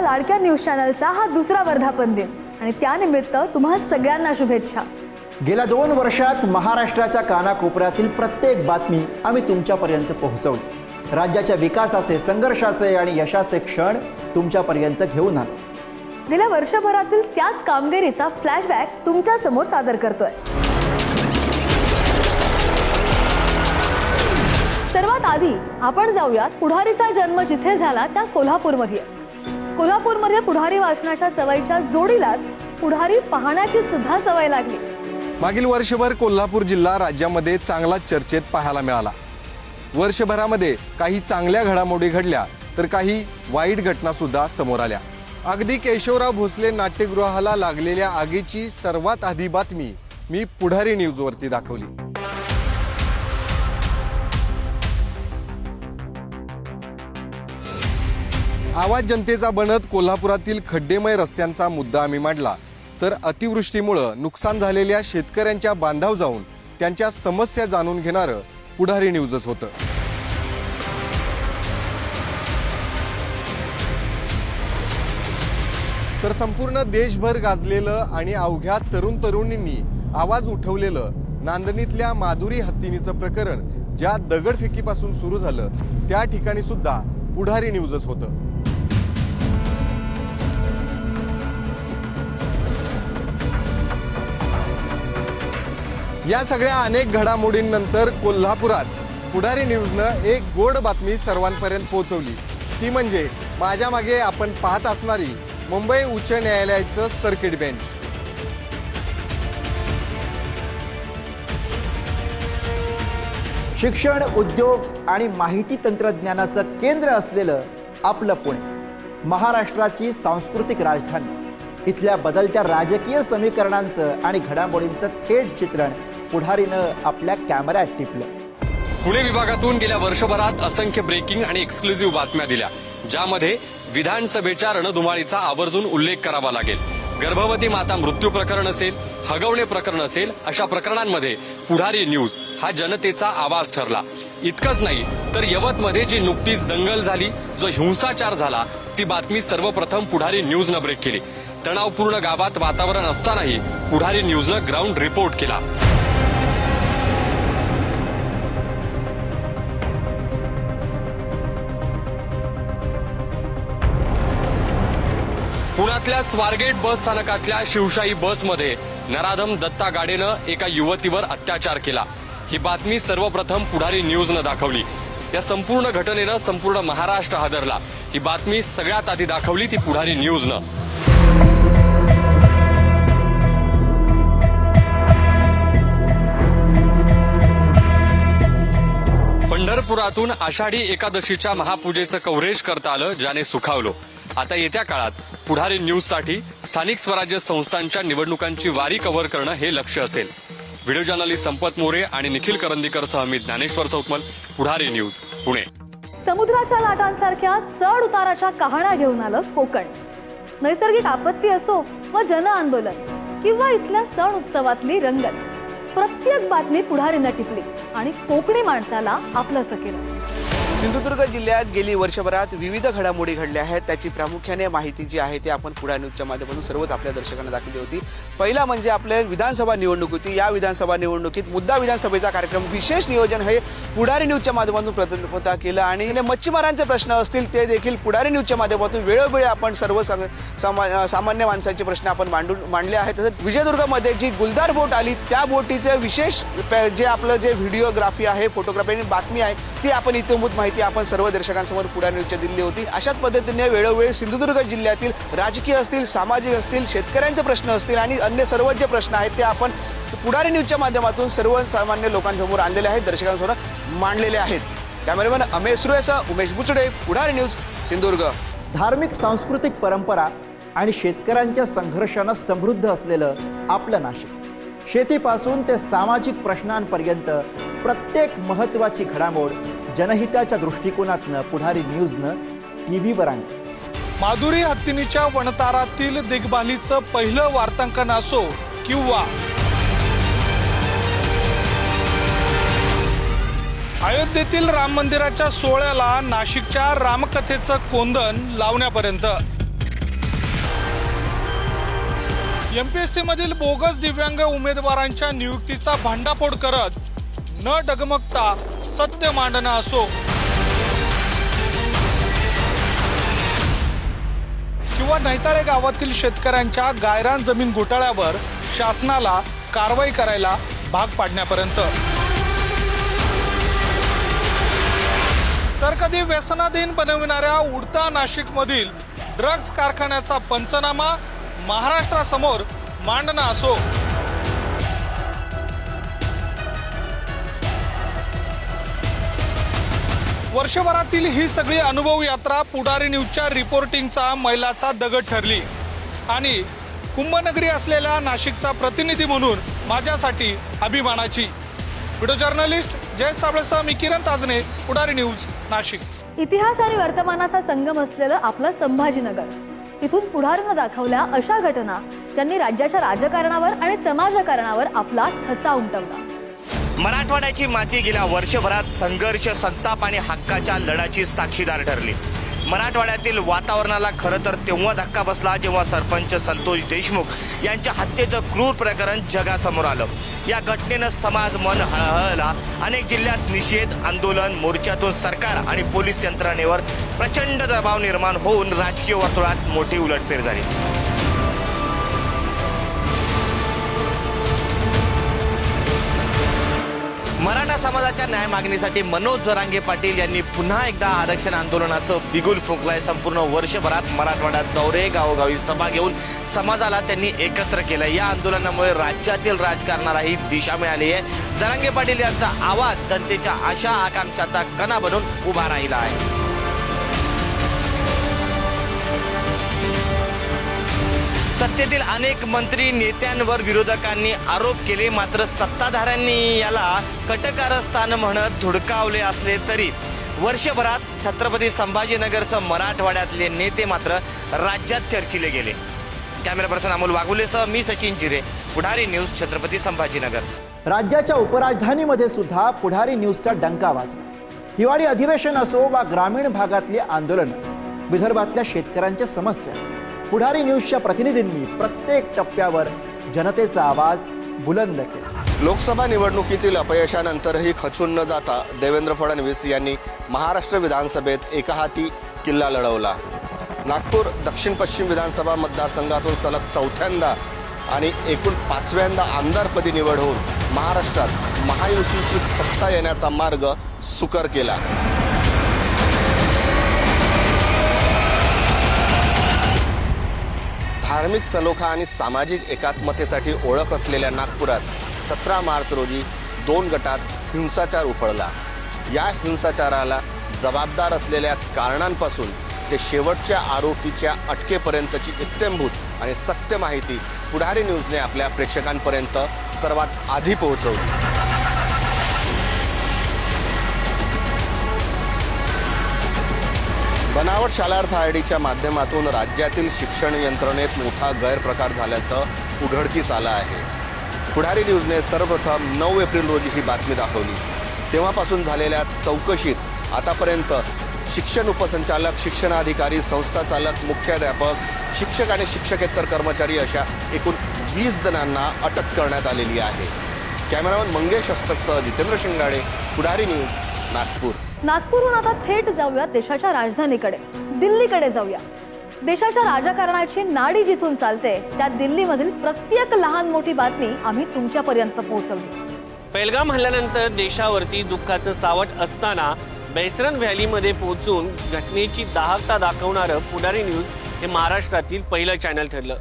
लाडक्या न्यूज चॅनलचा हा दुसरा वर्धापन दिन आणि त्यानिमित्त तुम्हा सगळ्यांना शुभेच्छा। गेल्या 2 वर्षात महाराष्ट्राच्या कानाकोपऱ्यातील प्रत्येक बातमी आम्ही तुमच्यापर्यंत पोहोचवली। राज्याच्या विकासाचे, संघर्षाचे आणि यशाचे क्षण तुमच्यापर्यंत घेऊन आलो। गेल्या वर्षभरातील त्याच कामगिरीचा फ्लॅशबॅक तुमच्या समोर सादर करतोय। सर्वात आधी आपण जाऊयात पुढारीचा जन्म जिथे झाला त्या कोल्हापूरमध्ये। कोल्हापूरमध्ये पुढारी वाचनाच्या सवयीच्या जोडीलाच पुढारी पाहण्याची सुद्धा सवय लागली। मागील वर्षभर कोल्हापूर जिल्हा राज्यामध्ये चांगला चर्चेत पाहायला मिळाला। वर्षभरामध्ये काही चांगल्या घडामोडी घडल्या तर काही वाईट घटना सुद्धा समोर आल्या। अगदी केशवराव भोसले नाट्यगृहाला लागलेल्या आगीची सर्वात आधी बातमी मी पुढारी न्यूजवरती दाखवली। आवाज जनतेचा बनत कोल्हापुरातील खड्डेमय रस्त्यांचा मुद्दा आम्ही मांडला, तर अतिवृष्टीमुळे नुकसान झालेल्या शेतकऱ्यांच्या बांधावर जाऊन त्यांच्या समस्या जाणून घेणारं पुढारी न्यूजच होतं। तर संपूर्ण देशभर गाजलेलं आणि अवघ्या तरुण तरुणींनी आवाज उठवलेलं नांदणीतल्या माधुरी हत्तीनीचं प्रकरण ज्या दगडफेकीपासून सुरू झालं त्या ठिकाणी सुद्धा पुढारी न्यूजच होतं। या सगळ्या अनेक घडामोडींनंतर कोल्हापुरात पुढारी न्यूजनं एक गोड बातमी सर्वांपर्यंत पोहोचवली। ती म्हणजे माझ्या मागे आपण पाहत असणारी मुंबई उच्च न्यायालयाचं सर्किट बेंच। शिक्षण, उद्योग आणि माहिती तंत्रज्ञानाचं केंद्र असलेलं आपलं पुणे, महाराष्ट्राची सांस्कृतिक राजधानी। इथल्या बदलत्या राजकीय समीकरणांचं आणि घडामोडींचं थेट चित्रण पुढारीनं आपल्या कॅमेऱ्यात टिपलं। पुणे विभागातून गेल्या वर्षभरात असंख्य ब्रेकिंग आणि एक्सक्लुझिव्ह बातम्या दिल्या, ज्यामध्ये विधानसभेच्या रणधुमाळीचा आवर्जून उल्लेख करावा लागेल। गर्भवती माता मृत्यू प्रकरण असेल, हगवणे प्रकरण असेल, अशा प्रकरणांमध्ये पुढारी न्यूज हा जनतेचा आवाज ठरला। इतकंच नाही तर यवतमध्ये जी नुकतीच दंगल झाली, जो हिंसाचार झाला, ती बातमी सर्वप्रथम पुढारी न्यूजनं ब्रेक केली। तणावपूर्ण गावात वातावरण असतानाही पुढारी न्यूजनं ग्राउंड रिपोर्ट केला। पुण्यातल्या स्वारगेट बस स्थानकातल्या शिवशाही बसमध्ये नराधम दत्ता गाडेनं एका युवतीवर अत्याचार केला। ही बातमी सर्वप्रथम पुढारी न्यूजनं दाखवली। या संपूर्ण घटनेनं संपूर्ण महाराष्ट्र हादरला। ही बातमी सगळ्यात आधी दाखवली ती पुढारी न्यूजनं। पंढरपुरातून आषाढी एकादशीच्या महापूजेचं कव्हरेज करता आलं, ज्याने सुखावलो। आता येत्या काळात पुढारी न्यूजसाठी स्थानिक स्वराज्य संस्थांच्या निवडणुकांची वारी कव्हर करणं हे लक्ष्य असेल। व्हिडिओ जर्नलिस्ट संपत मोरे आणि निखिल करंदीकरसह मी ज्ञानेश्वर चौतमल, पुढारी न्यूज, पुणे। समुद्राच्या लाटांसारख्या चढ उताराच्या कहाण्या घेऊन आलं कोकण। नैसर्गिक आपत्ती असो व जन आंदोलन किंवा इथल्या सण उत्सवातली रंगत, प्रत्येक बातमी पुढारीनं टिपली आणि कोकणी माणसाला आपलंसं केलं। सिंधुदुर्ग जिल्ह्यात गेली वर्षभरात विविध घडामोडी घडल्या आहेत, त्याची प्रामुख्याने माहिती जी आहे ती आपण पुढारी न्यूजच्या माध्यमातून सर्वच आपल्या दर्शकांना दाखवली होती। पहिला म्हणजे आपल्या विधानसभा निवडणूक होती। या विधानसभा निवडणुकीत मुद्दा विधानसभेचा कार्यक्रम विशेष नियोजन हे पुढारी न्यूजच्या माध्यमातून प्रथमतः केलं आणि मच्छीमारांचे प्रश्न असतील ते देखील पुढारी न्यूजच्या माध्यमातून वेळोवेळी आपण सर्व सामान्य माणसांचे प्रश्न आपण मांडले आहेत। तसंच विजयदुर्गमध्ये जी गुलदार बोट आली त्या बोटीचे विशेष जे आपलं जे व्हिडिओग्राफी आहे, फोटोग्राफी आणि बातमी आहे ती आपण इत्यंभूत माहिती आपण सर्व दर्शकांसमोर पुढारी न्यूजच्या दिली होती। अशाच पद्धतीने वेळोवेळी सिंधुदुर्ग जिल्ह्यातील राजकीय असतील, सामाजिक असतील, शेतकऱ्यांचे प्रश्न असतील आणि अन्य सर्व जे प्रश्न आहेत ते आपण पुढारी न्यूजच्या माध्यमातून सर्वसामान्य लोकांसमोर आणलेले आहेत, दर्शकांसमोर मांडलेले आहेत। कॅमेरामॅन अमेश सुरेसह उमेश बुचडे, पुढारी न्यूज, सिंधुदुर्ग। धार्मिक सांस्कृतिक परंपरा आणि शेतकऱ्यांच्या संघर्षानं समृद्ध असलेलं आपलं नाशिक। शेतीपासून ते सामाजिक प्रश्नांपर्यंत प्रत्येक महत्त्वाची घडामोड जनहिताच्या दृष्टिकोनातनं पुढारी न्यूजनं टीव्हीवर आणली। माधुरी हत्तीनीच्या वनतारातील दिग्बालीचं पहिलं वार्तांकन असो किंवा अयोध्येतील राम मंदिराच्या सोहळ्याला नाशिकच्या रामकथेचं कोंदण लावण्यापर्यंत एमपीएससी मधील बोगस दिव्यांग उमेदवारांच्या नियुक्तीचा भांडाफोड करत न डगमगता सत्य मांडणं असो किंवा नैताळे गावातील शेतकऱ्यांच्या गायरान जमीन घोटाळ्यावर शासनाला कारवाई करायला भाग पाडण्यापर्यंत, तर कधी व्यसनाधीन बनविणाऱ्या उडता नाशिकमधील ड्रग्ज कारखान्याचा पंचनामा महाराष्ट्रासमोर मांडणं असो, वर्षभरातील ही सगळी अनुभव यात्रा पुढारी न्यूजच्या रिपोर्टिंगचा मैलाचा दगड ठरली आणि कुंभनगरी असलेल्या नाशिकचा प्रतिनिधी म्हणून माझ्यासाठी अभिमानाची. व्हिडिओ जर्नलिस्ट जयेश साबळेसह मी किरण ताजने, पुढारी न्यूज, नाशिक. इतिहास आणि वर्तमानाचा संगम असलेलं आपलं संभाजीनगर. इथून पुढारीनं दाखवल्या अशा घटना ज्यांनी राज्याच्या राजकारणावर आणि समाजकारणावर आपला ठसा उमटवला. मराठवाड्याची माती गेल्या वर्षभरात संघर्ष, संताप आणि हक्काच्या लढ्याची साक्षीदार ठरली. मराठवाड्यातील वातावरणाला खरं तर तेव्हा धक्का बसला जेव्हा सरपंच संतोष देशमुख यांच्या हत्येचं क्रूर प्रकरण जगासमोर आलं. या घटनेनं समाज मन हळहळला. अनेक जिल्ह्यात निषेध, आंदोलन, मोर्चातून सरकार आणि पोलीस यंत्रणेवर प्रचंड दबाव निर्माण होऊन राजकीय वर्तुळात मोठी उलटफेर झाली. मराठा समाजाच्या न्याय मागणीसाठी मनोज जरांगे पाटील यांनी पुन्हा एकदा आरक्षण आंदोलनाचं बिगुल फुंकलंय. संपूर्ण वर्षभरात मराठवाड्यात दौरे, गावोगावी सभा घेऊन समाजाला त्यांनी एकत्र केलं. या आंदोलनामुळे राज्यातील राजकारणालाही दिशा मिळाली आहे. जरांगे पाटील यांचा आवाज जनतेच्या आशा आकांक्षाचा कणा बनून उभा राहिला आहे. सत्तेतील अनेक मंत्री, नेत्यांवर विरोधकांनी आरोप केले, मात्र सत्ताधाऱ्यांनी याला कटकारस्थान म्हणत धुडकावले असले तरी वर्षभरात छत्रपती संभाजीनगरसह मराठवाड्यातले नेते मात्र राज्यात चर्चिले गेले. कॅमेरा पर्सन अमोल वाघुलेसह मी सचिन जिरे, पुढारी न्यूज, छत्रपती संभाजीनगर. राज्याच्या उपराजधानीमध्ये सुद्धा पुढारी न्यूजचा डंका वाजला. हिवाळी अधिवेशन असो वा ग्रामीण भागातली आंदोलनं, विदर्भातल्या शेतकऱ्यांच्या समस्या, पुढारी न्यूजच्या प्रतिनिधींनी प्रत्येक टप्प्यावर जनतेचा आवाज बुलंद केला. लोकसभा निवडणुकीतील अपयशानंतरही खचून न जाता देवेंद्र फडणवीस यांनी महाराष्ट्र विधानसभेत एकहाती किल्ला लढवला. नागपूर दक्षिण पश्चिम विधानसभा मतदारसंघातून सलग 4थ्यांदा आणि एकूण 5व्यांदा आमदारपदी निवड होऊन महाराष्ट्रात महायुतीची सत्ता येण्याचा मार्ग सुकर केला. धार्मिक सलोखा आणि सामाजिक एकात्मतेसाठी ओळख असलेल्या नागपुरात 17 मार्च रोजी 2 गटात हिंसाचार उफाळला. या हिंसाचाराला जबाबदार असलेल्या कारणांपासून ते शेवटच्या आरोपीच्या अटकेपर्यंतची इत्थंभूत आणि सत्य माहिती पुढारी न्यूजने आपल्या प्रेक्षकांपर्यंत सर्वात आधी पोहोचवली. बनावट शालार्थ आयडीच्या माध्यमातून राज्यातील शिक्षण यंत्रणेत मोठा गैरप्रकार झाल्याचं उघडकीस आलं आहे. पुढारी न्यूजने सर्वप्रथम 9 एप्रिल रोजी ही बातमी दाखवली. तेव्हापासून झालेल्या चौकशीत आतापर्यंत शिक्षण उपसंचालक, शिक्षणाधिकारी, संस्था चालक, मुख्याध्यापक, शिक्षक आणि शिक्षकेतर कर्मचारी अशा एकूण 20 जणांना अटक करण्यात आलेली आहे. कॅमेरामन मंगेश हस्तकसह जितेंद्र शिंगाडे, पुढारी न्यूज, नागपूर. नागपूरहून आता थेट जाऊया देशाच्या राजधानीकडे, दिल्लीकडे जाऊया. देशाच्या राजकारणाची नाडी जिथून चालते त्या दिल्लीमधील प्रत्येक लहान मोठी बातमी आम्ही तुमच्यापर्यंत पोहोचवली. पहलगाम हल्ल्यानंतर देशावरती दुःखाचं सावट असताना बेसरन व्हॅलीमध्ये पोहोचून घटनेची दाहकता दाखवणारं पुढारी न्यूज हे महाराष्ट्रातील पहिलं चॅनल ठरलं.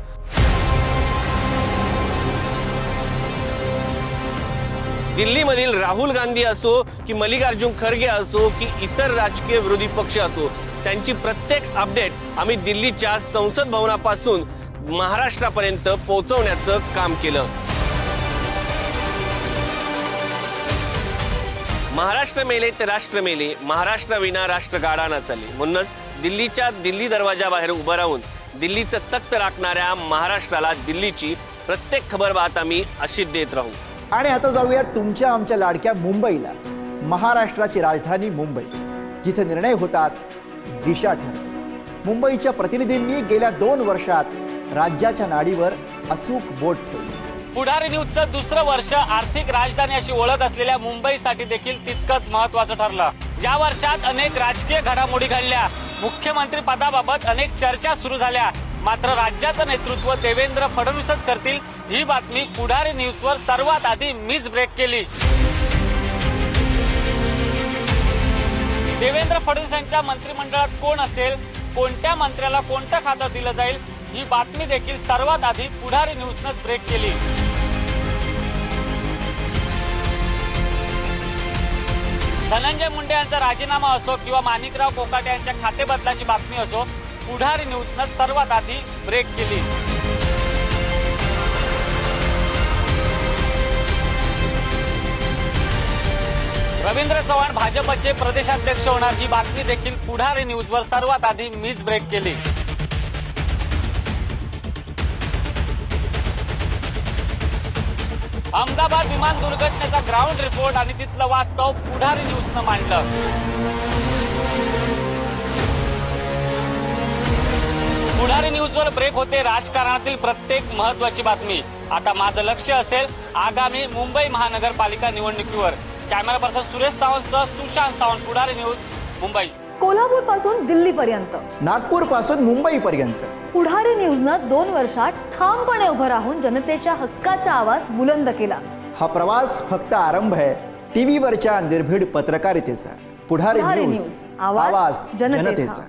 दिल्लीमधील राहुल गांधी असो की मल्लिकार्जुन खरगे असो की इतर राजकीय विरोधी पक्ष असो, त्यांची प्रत्येक अपडेट आम्ही दिल्लीच्या संसद भवनापासून महाराष्ट्रापर्यंत पोहोचवण्याचं काम केलं. महाराष्ट्र मेले तर राष्ट्र मेले, महाराष्ट्र विना राष्ट्र गाडा न चाले. म्हणूनच दिल्लीच्या दिल्ली दरवाजाबाहेर उभं राहून दिल्लीचं तख्त राखणाऱ्या महाराष्ट्राला दिल्लीची प्रत्येक खबरबात आम्ही अशीच देत राहू. आणि आता जाऊया तुमच्या आमच्या लाडक्या मुंबईला. महाराष्ट्राची राजधानी मुंबई, जिथे निर्णय होतात, दिशा ठरते. मुंबईच्या प्रतिनिधींनी गेल्या 2 वर्षात राज्याच्या नाडीवर अचूक बोट ठेवली. पुढारी न्यूजचं दुसरं वर्ष आर्थिक राजधानी अशी ओळख असलेल्या मुंबईसाठी देखील तितकंच महत्वाचं ठरलं. या वर्षात अनेक राजकीय घडामोडी घडल्या, मुख्यमंत्री पदाबाबत अनेक चर्चा सुरू झाल्या. मात्र राज्याचं नेतृत्व देवेंद्र फडणवीसच करतील ही बातमी पुढारी न्यूजवर सर्वात आधी मीच ब्रेक केली. देवेंद्र फडणवीस यांच्या मंत्रिमंडळात कोण असेल, कोणत्या मंत्र्याला कोणतं खातं दिलं जाईल ही बातमी देखील सर्वात आधी पुढारी न्यूजनंच ब्रेक केली. धनंजय मुंडे यांचा राजीनामा असो किंवा माणिकराव कोकाटे यांच्या खाते बदलाची बातमी असो, पुढारी न्यूजनं सर्वात आधी ब्रेक केली. रवींद्र चव्हाण भाजपचे प्रदेशाध्यक्ष होणार ही बातमी देखील पुढारी न्यूजवर सर्वात आधी मीच ब्रेक केली. अहमदाबाद विमान दुर्घटनेचा ग्राउंड रिपोर्ट आणि तिथलं वास्तव पुढारी न्यूजनं मांडलं. पुढारी न्यूजवर ब्रेक होते राजकारणातील प्रत्येक महत्वाची बातमी. आता माझं लक्ष असेल आगामी मुंबई महानगरपालिका निवडणुकीवर. कॅमेरा पर्सन सुरेश सावंतसह सुशांत सावंत, पुढारी न्यूज, मुंबई. कोल्हापूर पासून दिल्ली पर्यंत, नागपूर पासून मुंबई पर्यंत पुढारी न्यूजनं 2 वर्षात ठामपणे उभं राहून जनतेच्या हक्काचा आवाज बुलंद केला. हा प्रवास फक्त आरंभ आहे टीव्हीवरच्या निर्भीड पत्रकारितेचा. पुढारी न्यूज, आवाज जनतेचा.